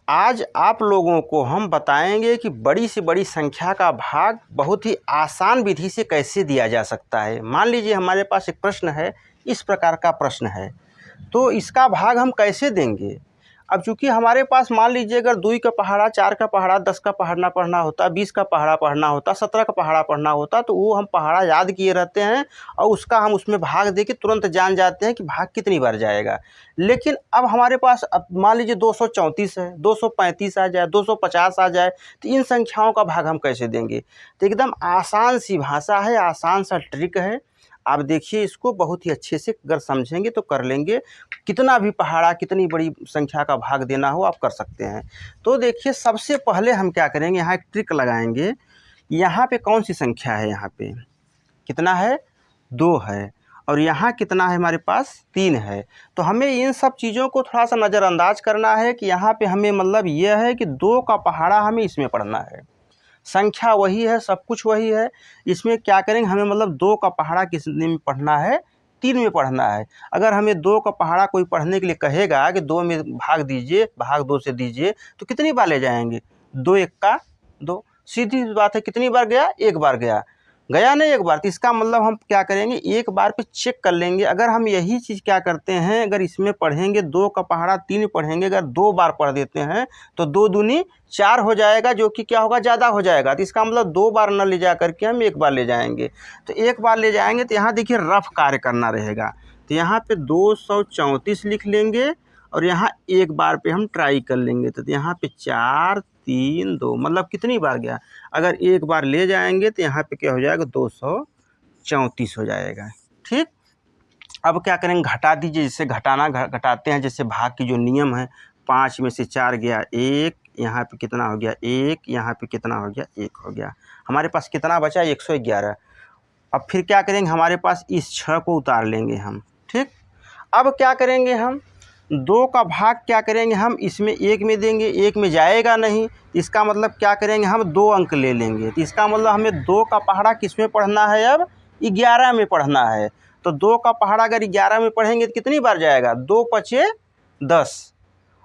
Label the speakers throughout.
Speaker 1: आज आप लोगों को हम बताएंगे कि बड़ी से बड़ी संख्या का भाग बहुत ही आसान विधि से कैसे दिया जा सकता है। मान लीजिए हमारे पास एक प्रश्न है, इस प्रकार का प्रश्न है, तो इसका भाग हम कैसे देंगे। अब चूंकि हमारे पास मान लीजिए अगर 2 का पहाड़ा, 4 का पहाड़ा, 10 का पहाड़ा पढ़ना होता, 20 का पहाड़ा पढ़ना होता, 17 का पहाड़ा पढ़ना होता, तो वो हम पहाड़ा याद किए रहते हैं और उसका हम उसमें भाग दे के तुरंत जान जाते हैं कि भाग कितनी बार जाएगा। लेकिन अब हमारे पास अब मान लीजिए 234 है, 235 आ जाए, 250 आ जाए, तो इन संख्याओं का भाग हम कैसे देंगे। तो एकदम आसान सी भाषा है, आसान सा ट्रिक है। आप देखिए इसको बहुत ही अच्छे से अगर समझेंगे तो कर लेंगे। कितना भी पहाड़ा, कितनी बड़ी संख्या का भाग देना हो आप कर सकते हैं। तो देखिए सबसे पहले हम क्या करेंगे, यहाँ एक ट्रिक लगाएंगे। यहाँ पे कौन सी संख्या है, यहाँ पे कितना है, 2 है, और यहाँ कितना है हमारे पास, 3 है। तो हमें इन सब चीज़ों को थोड़ा सा नज़रअंदाज करना है कि यहाँ पे हमें मतलब ये है कि 2 का पहाड़ा हमें इसमें पढ़ना है। संख्या वही है, सब कुछ वही है। इसमें क्या करेंगे, हमें मतलब 2 का पहाड़ा किस में पढ़ना है, 3 में पढ़ना है। अगर हमें 2 का पहाड़ा कोई पढ़ने के लिए कहेगा कि 2 में भाग दीजिए, भाग 2 से दीजिए, तो कितनी बार ले जाएंगे, 2 1 का 2, सीधी बात है। कितनी बार गया, एक बार गया, गया नहीं एक बार। तो इसका मतलब हम क्या करेंगे, एक बार पे चेक कर लेंगे। अगर हम यही चीज़ क्या करते हैं, अगर इसमें पढ़ेंगे 2 का पहाड़ा 3 पढ़ेंगे, अगर 2 बार पढ़ देते हैं तो 2 दूनी 4 हो जाएगा, जो कि क्या होगा, ज़्यादा हो जाएगा। तो इसका मतलब 2 बार न ले जा करके हम एक बार ले जाएंगे। तो एक बार ले जाएंगे तो यहाँ देखिए रफ कार्य करना रहेगा। तो यहाँ पे 234 लिख लेंगे और यहाँ एक बार पे हम ट्राई कर लेंगे। तो यहाँ पे 4 3 2 मतलब कितनी बार गया, अगर एक बार ले जाएंगे तो यहाँ पे क्या हो जाएगा, 234 हो जाएगा। ठीक, अब क्या करेंगे, घटा दीजिए। जिससे घटाते हैं, जैसे भाग की जो नियम है, 5 में से 4 गया 1, यहाँ पे कितना हो गया 1, यहाँ पे कितना हो गया 1 हो गया। हमारे पास कितना बचा, 111। अब फिर क्या करेंगे, हमारे पास इस 6 को उतार लेंगे हम। ठीक, अब क्या करेंगे, हम 2 का भाग क्या करेंगे, हम इसमें 1 में देंगे, 1 में जाएगा नहीं। इसका मतलब क्या करेंगे, हम 2 अंक ले लेंगे। तो इसका मतलब हमें 2 का पहाड़ा किस में पढ़ना है, अब 11 में पढ़ना है। तो 2 का पहाड़ा अगर 11 में पढ़ेंगे तो कितनी बार जाएगा, 2 पचे 10।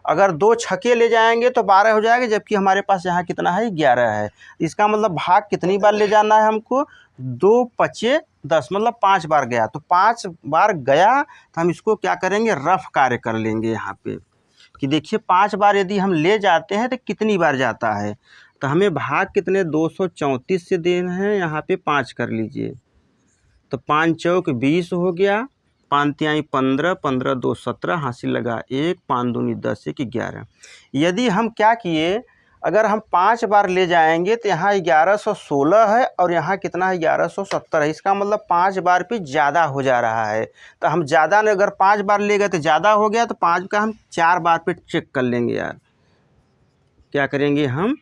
Speaker 1: अगर 2 छक्के ले जाएंगे तो 12 हो जाएगा, जबकि हमारे पास यहाँ कितना है, 11 है। इसका मतलब भाग कितनी बार ले जाना है हमको, 2 पचे 10, मतलब 5 बार गया। तो 5 बार गया तो हम इसको क्या करेंगे, रफ कार्य कर लेंगे यहाँ पे कि देखिए 5 बार यदि हम ले जाते हैं तो कितनी बार जाता है। तो हमें भाग कितने, 234 से देना है, यहाँ पे 5 कर लीजिए। तो 5 चौक 20 हो गया, 5 तिहाई 15, 15 2 17, हासिल लगा 1, 5 दूनी 10, 1 11। यदि हम क्या किए, अगर हम 5 बार ले जाएंगे तो यहाँ 1116 है और यहाँ कितना है, 1170 है। इसका मतलब 5 बार पे ज़्यादा हो जा रहा है। तो हम ज़्यादा ने अगर 5 बार ले गए तो ज़्यादा हो गया, तो 5 का हम 4 बार पे चेक कर लेंगे यार। क्या करेंगे, हम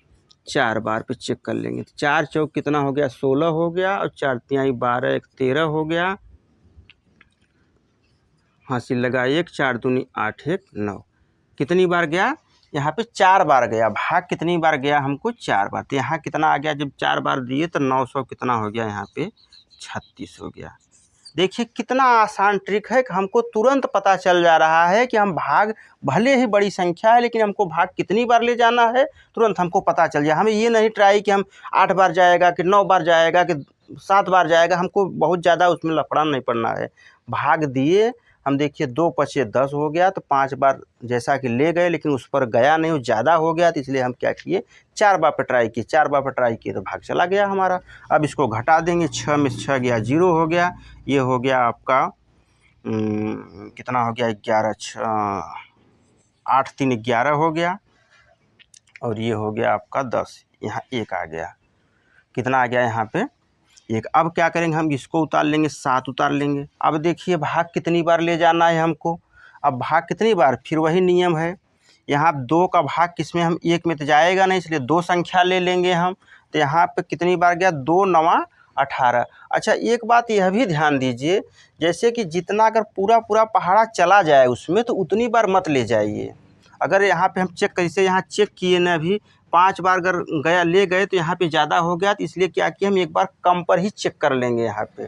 Speaker 1: 4 बार पे चेक कर लेंगे। तो 4 चौक कितना हो गया, 16 हो गया, और 4 तिहाई 12, 1 13 हो गया, हासिल लगा 1, 4 दूनी 8, 1 9। कितनी बार गया, यहाँ पे 4 बार गया। भाग कितनी बार गया हमको, 4 बार। तो यहाँ कितना आ गया, जब 4 बार दिए तो 900 कितना हो गया, यहाँ पे 36 हो गया। देखिए कितना आसान ट्रिक है कि हमको तुरंत पता चल जा रहा है कि हम भाग, भले ही बड़ी संख्या है लेकिन हमको भाग कितनी बार ले जाना है, तुरंत हमको पता चल जाए। हमें ये नहीं ट्राई कि हम 8 बार जाएगा कि 9 बार जाएगा कि 7 बार जाएगा, हमको बहुत ज़्यादा उसमें लफड़ा नहीं पड़ना है। भाग दिए हम, देखिए 2 पचे 10 हो गया, तो 5 बार जैसा कि ले गए लेकिन उस पर गया नहीं, वो ज़्यादा हो गया। तो इसलिए हम क्या किए, 4 बार पर ट्राई किए, 4 बार पर ट्राई किए तो भाग चला गया हमारा। अब इसको घटा देंगे, 6 में से 6 गया 0 हो गया। ये हो गया आपका कितना हो गया, 11 8 3 11 हो गया, और ये हो गया आपका 10। यहाँ 1 आ गया, कितना आ गया यहाँ पे 1। अब क्या करेंगे, हम इसको उतार लेंगे, 7 उतार लेंगे। अब देखिए भाग कितनी बार ले जाना है हमको। अब भाग कितनी बार, फिर वही नियम है। यहाँ 2 का भाग किसमें, हम 1 में तो जाएगा नहीं, इसलिए 2 संख्या ले लेंगे हम। तो यहाँ पे कितनी बार गया, 2 9 18। अच्छा एक बात यह भी ध्यान दीजिए, जैसे कि जितना अगर पूरा पहाड़ा चला जाए उसमें, तो उतनी बार मत ले जाइए। अगर यहाँ पे हम चेक जैसे यहाँ चेक किए ना, अभी 5 बार अगर गया ले गए तो यहाँ पे ज़्यादा हो गया, तो इसलिए क्या किया हम एक बार कम पर ही चेक कर लेंगे यहाँ पे।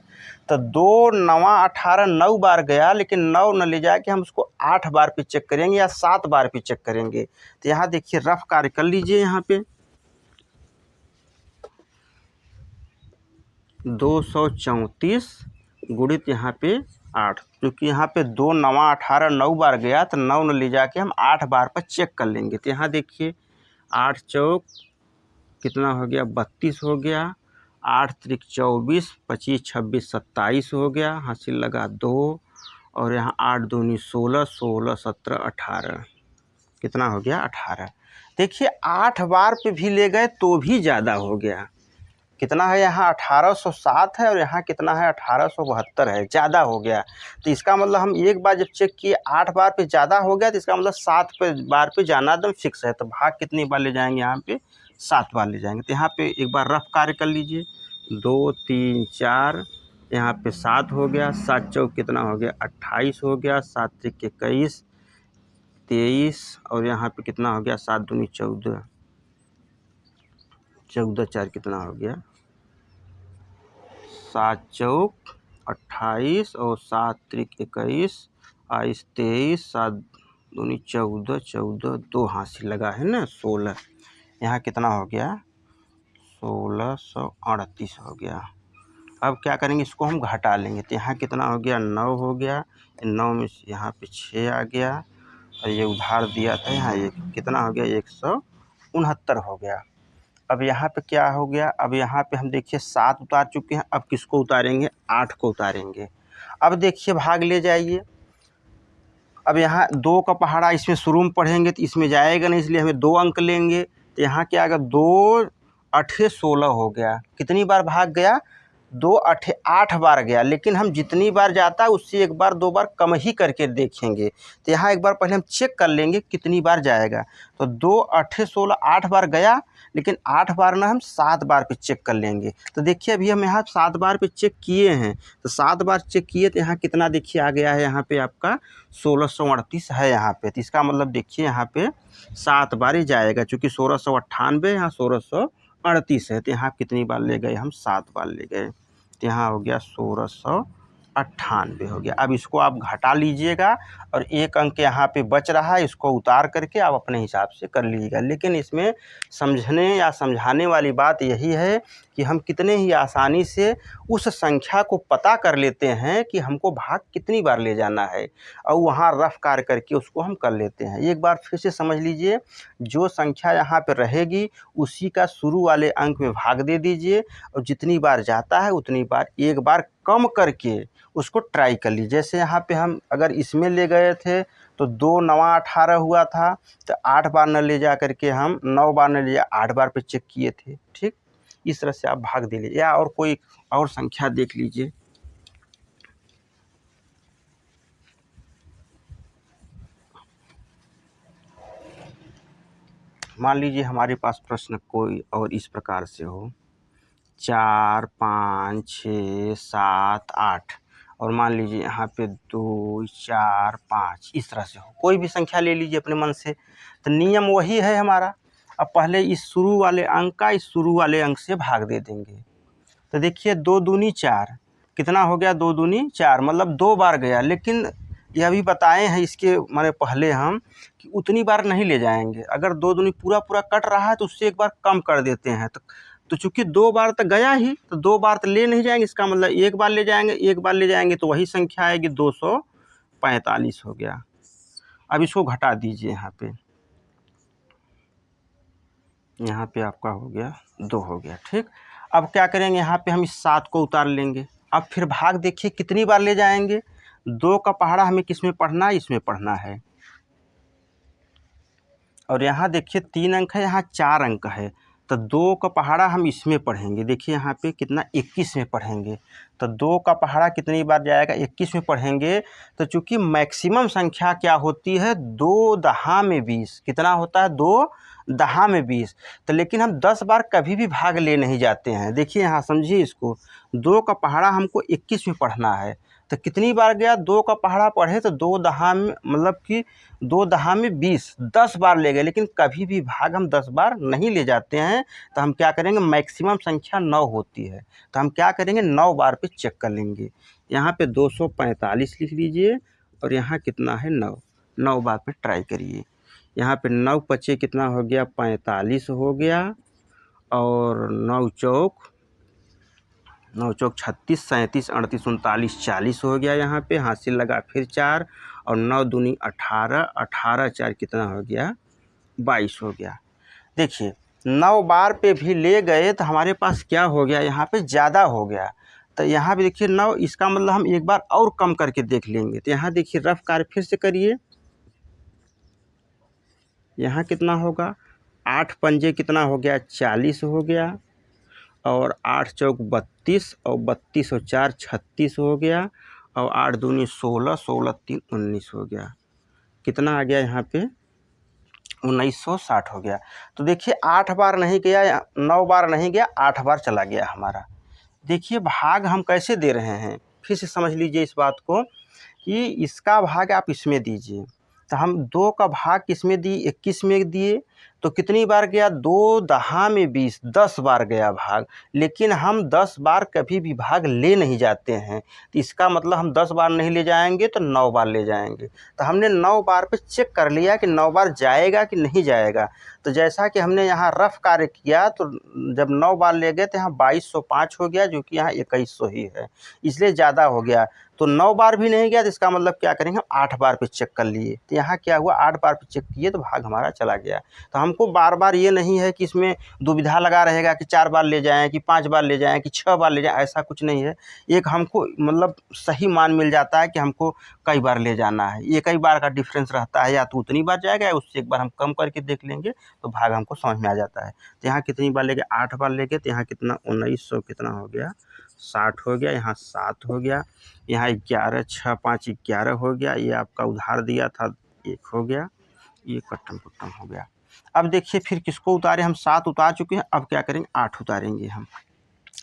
Speaker 1: तो 2 9 18 9 बार गया, लेकिन 9 न ले जाके हम उसको 8 बार पे चेक करेंगे या 7 बार पे चेक करेंगे। तो यहाँ देखिए रफ कार्य कर लीजिए, यहाँ पे 234 गुणित यहाँ पे 8, क्योंकि यहाँ पे 2 9 18 9 बार गया, तो 9 न ले जाके हम 8 बार पर चेक कर लेंगे। तो यहाँ देखिए 8 चौक कितना हो गया 32 हो गया, 8 त्रिक 24, 25 26 27 हो गया, हासिल लगा 2, और यहाँ 8 दूनी 16, 16 17 18, कितना हो गया 18। देखिए 8 बार पे भी ले गए तो भी ज़्यादा हो गया, कितना है यहाँ 1807 है, और यहाँ कितना है 1872 है, ज़्यादा हो गया। तो इसका मतलब हम एक बार जब चेक किए 8 बार पे ज़्यादा हो गया, तो इसका मतलब 7 बार पे जाना एकदम फिक्स है। तो भाग कितनी बार ले जाएंगे यहाँ पे 7 बार ले जाएंगे। तो यहाँ पे एक बार रफ कार्य कर लीजिए, 2 3 4, यहाँ पे 7 हो गया, 7 चौक कितना हो गया 28 हो गया, 7 त्रिक 21 23, और यहाँ पे कितना हो गया 7 दूनी 14, 14 4 कितना हो गया 7 चौक 28, और 7 त्रिक 21 22 23, 7 दूनी 14 14 2 हासिल लगा है ना 16, यहाँ कितना हो गया 1638 हो गया। अब क्या करेंगे, इसको हम घटा लेंगे। तो यहाँ कितना हो गया 9 हो गया, 9 में यहाँ पे 6 आ गया, और ये उधार दिया था यहाँ एक कितना हो गया 169 हो गया। अब यहाँ पे क्या हो गया, अब यहाँ पे हम देखिए 7 उतार चुके हैं, अब किसको उतारेंगे 8 को उतारेंगे। अब देखिए भाग ले जाइए, अब यहाँ 2 का पहाड़ा इसमें शुरू में पढ़ेंगे तो इसमें जाएगा नहीं, इसलिए हमें 2 अंक लेंगे। तो यहाँ क्या आएगा 2 8 16 हो गया, कितनी बार भाग गया 2 8 8 बार गया, लेकिन हम जितनी बार जाता है उससे एक बार 2 बार कम ही करके देखेंगे। तो यहाँ एक बार पहले हम चेक कर लेंगे कितनी बार जाएगा। तो 2 8 16 8 बार गया, लेकिन 8 बार ना हम 7 बार पे चेक कर लेंगे। तो देखिए अभी हम यहाँ 7 बार पे चेक किए हैं, तो 7 बार चेक किए तो यहाँ कितना देखिए आ गया है, यहाँ पे आपका 1638 है यहाँ पे। तो इसका मतलब देखिए यहाँ पे 7 बार ही जाएगा, चूँकि 1698 यहाँ 1638 है। तो यहाँ कितनी बार ले गए हम 7 बार ले गए। तो यहाँ हो गया 1698 हो गया। अब इसको आप घटा लीजिएगा, और एक अंक यहाँ पे बच रहा है, इसको उतार करके आप अपने हिसाब से कर लीजिएगा। लेकिन इसमें समझने या समझाने वाली बात यही है कि हम कितने ही आसानी से उस संख्या को पता कर लेते हैं कि हमको भाग कितनी बार ले जाना है, और वहाँ रफ कार्य करके उसको हम कर लेते हैं। एक बार फिर से समझ लीजिए, जो संख्या यहाँ पे रहेगी उसी का शुरू वाले अंक में भाग दे दीजिए, और जितनी बार जाता है उतनी बार एक बार कम करके उसको ट्राई कर लीजिए। जैसे यहाँ पे हम अगर इसमें ले गए थे तो 2 9 18 हुआ था, तो 8 बार न ले जा करके हम 9 बार न ले जा 8 बार पे चेक किए थे। ठीक, इस तरह से आप भाग दे लीजिए, या और कोई और संख्या देख लीजिए। मान लीजिए हमारे पास प्रश्न कोई और इस प्रकार से हो, 4 5 6 7 8, और मान लीजिए यहाँ पे 2 4 5 इस तरह से हो, कोई भी संख्या ले लीजिए अपने मन से। तो नियम वही है हमारा, अब पहले इस शुरू वाले अंक का इस शुरू वाले अंक से भाग दे देंगे। तो देखिए 2 दूनी 4 कितना हो गया, 2 दूनी 4 मतलब 2 बार गया, लेकिन यह भी बताए हैं इसके माने पहले हम कि उतनी बार नहीं ले जाएंगे। अगर 2 दूनी पूरा पूरा कट रहा है तो उससे एक बार कम कर देते हैं। तो चूँकि 2 बार तो गया ही, तो 2 बार तो ले नहीं जाएंगे, इसका मतलब एक बार ले जाएंगे, एक बार ले जाएंगे तो वही संख्या आएगी 245 हो गया। अब इसको घटा दीजिए, यहाँ पे आपका हो गया 2 हो गया। ठीक, अब क्या करेंगे, यहाँ पे हम इस 7 को उतार लेंगे। अब फिर भाग देखिए कितनी बार ले जाएंगे, 2 का पहाड़ा हमें किस में पढ़ना है, इसमें पढ़ना है। और यहाँ देखिए 3 अंक है, यहाँ 4 अंक है, तो 2 का पहाड़ा हम इसमें पढ़ेंगे। देखिए यहाँ पे कितना 21 में पढ़ेंगे। तो 2 का पहाड़ा कितनी बार जाएगा, 21 में पढ़ेंगे। तो चूँकि मैक्सिमम संख्या क्या होती है, 2 दहा में 20, कितना होता है 2 दहा में 20। तो लेकिन हम 10 बार कभी भी भाग ले नहीं जाते हैं। देखिए यहाँ समझिए इसको, 2 का पहाड़ा हमको 21 में पढ़ना है, तो कितनी बार गया, 2 का पहाड़ा पढ़े तो 2 दहा में मतलब कि 2 दहा में 20, 10 बार ले गए, लेकिन कभी भी भाग हम 10 बार नहीं ले जाते हैं। तो हम क्या करेंगे, मैक्सिमम संख्या 9 होती है, तो हम क्या करेंगे 9 बार पे चेक कर लेंगे। यहाँ पे 245 लिख लीजिए और यहाँ कितना है 9, 9 बार पे ट्राई करिए। यहाँ पे 9 पचे कितना हो गया, 45 हो गया, और 9 चौक 36, 37, 38, 39, 40 हो गया। यहाँ पे हासिल लगा फिर 4, और 9 दूनी 18, 18 4 कितना हो गया, 22 हो गया। देखिए 9 बार पे भी ले गए तो हमारे पास क्या हो गया, यहाँ पे ज़्यादा हो गया। तो यहाँ पे देखिए 9, इसका मतलब हम एक बार और कम करके देख लेंगे। तो यहाँ देखिए रफ कार्य फिर से करिए। यहाँ कितना होगा, 8 पंजे कितना हो गया, 40 हो गया, और 8 चौक 32, और 32 और 4 36 हो गया, और 8 दूनी 16, 16 3 19 हो गया। कितना आ गया यहाँ पे, 1960 हो गया। तो देखिए 8 बार नहीं गया, 9 बार नहीं गया, 8 बार चला गया हमारा। देखिए भाग हम कैसे दे रहे हैं, फिर से समझ लीजिए इस बात को कि इसका भाग आप इसमें दीजिए। तो हम 2 का भाग किस में दिए, 21 में दिए, तो कितनी बार गया, 2 दहा में 20, 10 बार गया भाग। लेकिन हम 10 बार कभी भी भाग ले नहीं जाते हैं, तो इसका मतलब हम 10 बार नहीं ले जाएंगे तो 9 बार ले जाएंगे। तो हमने 9 बार पे चेक कर लिया कि 9 बार जाएगा कि नहीं जाएगा। तो जैसा कि हमने यहाँ रफ कार्य किया, तो जब 9 बार ले गए तो यहाँ 2205 हो गया, जो कि यहाँ 2100 ही है, इसलिए ज़्यादा हो गया। तो 9 बार भी नहीं गया, तो इसका मतलब क्या करेंगे, हम 8 बार पे चेक कर लिए। तो यहाँ क्या हुआ, 8 बार पे चेक किए तो भाग हमारा चला गया। तो हमको बार बार ये नहीं है कि इसमें दुविधा लगा रहेगा कि 4 बार ले जाएँ कि 5 बार ले जाएँ कि 6 बार ले जाएँ, ऐसा कुछ नहीं है। एक हमको मतलब सही मान मिल जाता है कि हमको कई बार ले जाना है। ये कई बार का डिफरेंस रहता है, या तो उतनी बार जाएगा, या उससे एक बार हम कम करके देख लेंगे तो भाग हमको समझ में आ जाता है। तो यहाँ कितनी बार ले गए, 8 बार ले गए, तो यहाँ कितना 1900 कितना हो गया, 60 हो गया। यहाँ 7 हो गया, यहाँ 11, 6 5 11 हो गया। ये आपका उधार दिया था 1 हो गया, ये कट्टम कुट्टम हो गया। अब देखिए फिर किसको उतारे, हम 7 उतार चुके हैं, अब क्या करेंगे 8 उतारेंगे हम।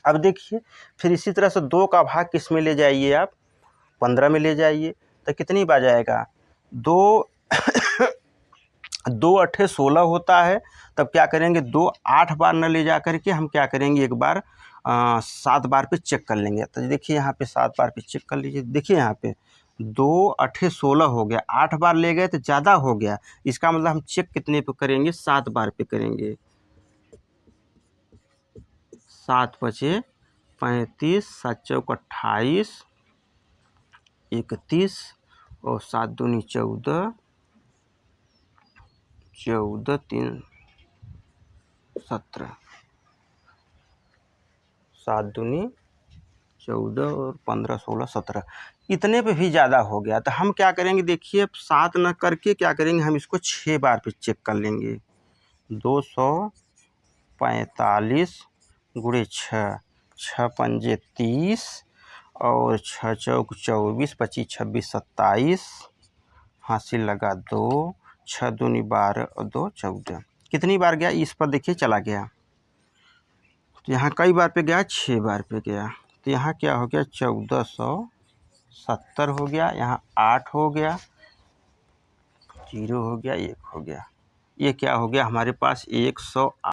Speaker 1: अब देखिए फिर इसी तरह से 2 का भाग किस में ले जाइए आप, 15 में ले जाइए। तो कितनी बार जाएगा, 2 2 अट्ठे 16 होता है। तब क्या करेंगे, 2 8 बार न ले जा करके हम क्या करेंगे, एक बार 7 बार पे चेक कर लेंगे। तो देखिए यहाँ पे 7 बार पे चेक कर लीजिए। देखिए यहाँ पे 2 अट्ठे 16 हो गया, 8 बार ले गए तो ज़्यादा हो गया। इसका मतलब हम चेक कितने पे करेंगे, 7 बार पे करेंगे। 7 पचे 35, 7 चौक 28, 31, और 7 दूनी 14, 14 3 17, 7 दूनी 14 और 15 16 17, इतने पे भी ज़्यादा हो गया। तो हम क्या करेंगे, देखिए 7 न करके क्या करेंगे, हम इसको 6 बार पे चेक कर लेंगे। 245 गुणे 6, 6 पंजे 30, और 6 चौक 24, 25 26 27, हासिल लगा 2, 6 दूनी 12 और 2 14। कितनी बार गया, इस पर देखिए चला गया। तो यहाँ कई बार पे गया, 6 बार पे गया। तो यहाँ क्या हो गया, 1470 हो गया। यहाँ 8 हो गया, 0 हो गया, 1 हो गया। ये क्या हो गया हमारे पास, 108।